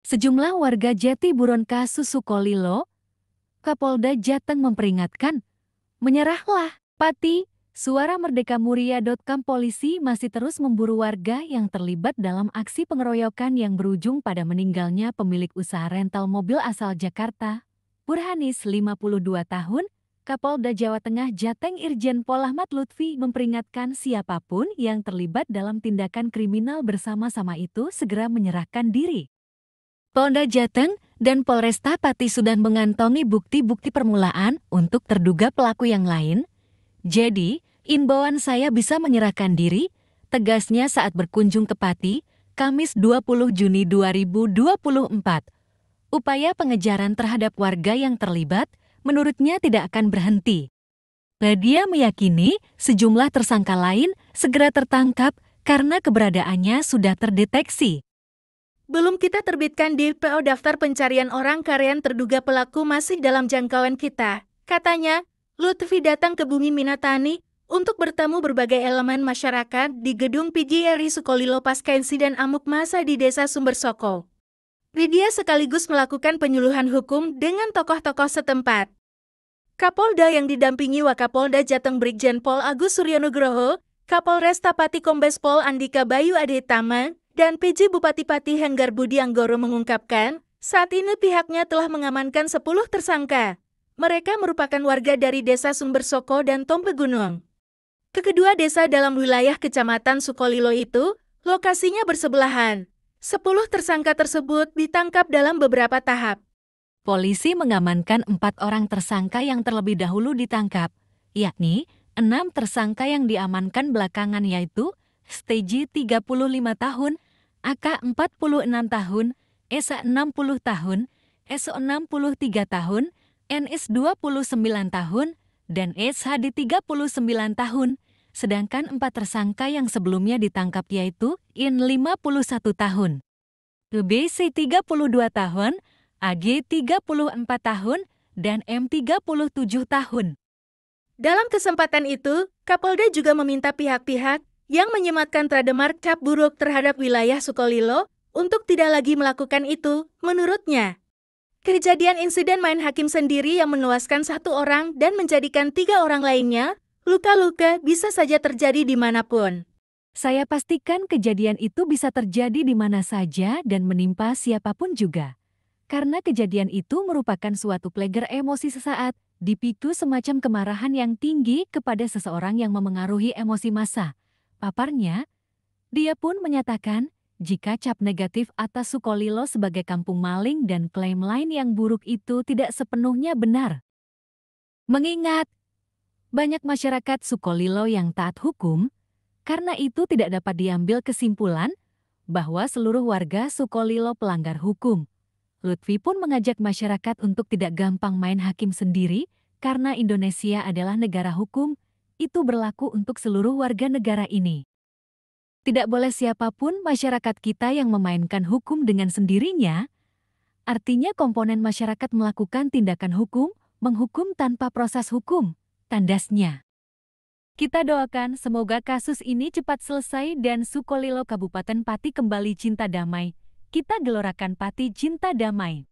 Sejumlah warga Jati buron kasus Sukolilo, Kapolda Jateng memperingatkan, menyerahlah, Pati. Suaramerdekamuria.com. Polisi masih terus memburu warga yang terlibat dalam aksi pengeroyokan yang berujung pada meninggalnya pemilik usaha rental mobil asal Jakarta. Burhanis, 52 tahun, Kapolda Jawa Tengah Jateng Irjen Pol Ahmad Lutfi memperingatkan siapapun yang terlibat dalam tindakan kriminal bersama-sama itu segera menyerahkan diri. Polda Jateng dan Polresta Pati sudah mengantongi bukti-bukti permulaan untuk terduga pelaku yang lain. Jadi, imbauan saya bisa menyerahkan diri, tegasnya saat berkunjung ke Pati, Kamis 20 Juni 2024. Upaya pengejaran terhadap warga yang terlibat, menurutnya tidak akan berhenti. Dia meyakini sejumlah tersangka lain segera tertangkap karena keberadaannya sudah terdeteksi. Belum kita terbitkan DPO daftar pencarian orang karyan terduga pelaku masih dalam jangkauan kita, katanya. Lutfi datang ke Bumi Minatani untuk bertemu berbagai elemen masyarakat di gedung PGRI Sukolilo pasca insiden amuk massa di Desa Sumbersoko. Dia sekaligus melakukan penyuluhan hukum dengan tokoh-tokoh setempat. Kapolda yang didampingi Wakapolda Jateng Brigjen Pol Agus Suryonugroho, Kapolresta Pati Kombes Pol Andika Bayu Adetama, dan PJ Bupati Pati Henggar Budi Anggoro mengungkapkan, saat ini pihaknya telah mengamankan 10 tersangka. Mereka merupakan warga dari Desa Sumbersoko dan Tompe Gunung. Kedua desa dalam wilayah Kecamatan Sukolilo itu, lokasinya bersebelahan. 10 tersangka tersebut ditangkap dalam beberapa tahap. Polisi mengamankan 4 orang tersangka yang terlebih dahulu ditangkap, yakni 6 tersangka yang diamankan belakangan yaitu Steji 35 tahun, AK 46 tahun, Esa 60 tahun, Eso 63 tahun, NS 29 tahun, dan SHD 39 tahun, sedangkan 4 tersangka yang sebelumnya ditangkap yaitu IN 51 tahun, BC 32 tahun, AG 34 tahun, dan M 37 tahun. Dalam kesempatan itu, Kapolda juga meminta pihak-pihak yang menyematkan trademark cap buruk terhadap wilayah Sukolilo untuk tidak lagi melakukan itu, menurutnya. Kejadian insiden main hakim sendiri yang menewaskan 1 orang dan menjadikan 3 orang lainnya, luka-luka bisa saja terjadi dimanapun. Saya pastikan kejadian itu bisa terjadi di mana saja dan menimpa siapapun juga. Karena kejadian itu merupakan suatu pleger emosi sesaat, dipicu semacam kemarahan yang tinggi kepada seseorang yang memengaruhi emosi massa. Paparnya, dia pun menyatakan, jika cap negatif atas Sukolilo sebagai kampung maling dan klaim lain yang buruk itu tidak sepenuhnya benar. Mengingat banyak masyarakat Sukolilo yang taat hukum, karena itu tidak dapat diambil kesimpulan bahwa seluruh warga Sukolilo pelanggar hukum. Lutfi pun mengajak masyarakat untuk tidak gampang main hakim sendiri, karena Indonesia adalah negara hukum, itu berlaku untuk seluruh warga negara ini. Tidak boleh siapapun masyarakat kita yang memainkan hukum dengan sendirinya, artinya komponen masyarakat melakukan tindakan hukum, menghukum tanpa proses hukum, tandasnya. Kita doakan semoga kasus ini cepat selesai dan Sukolilo Kabupaten Pati kembali cinta damai. Kita gelorakan Pati cinta damai.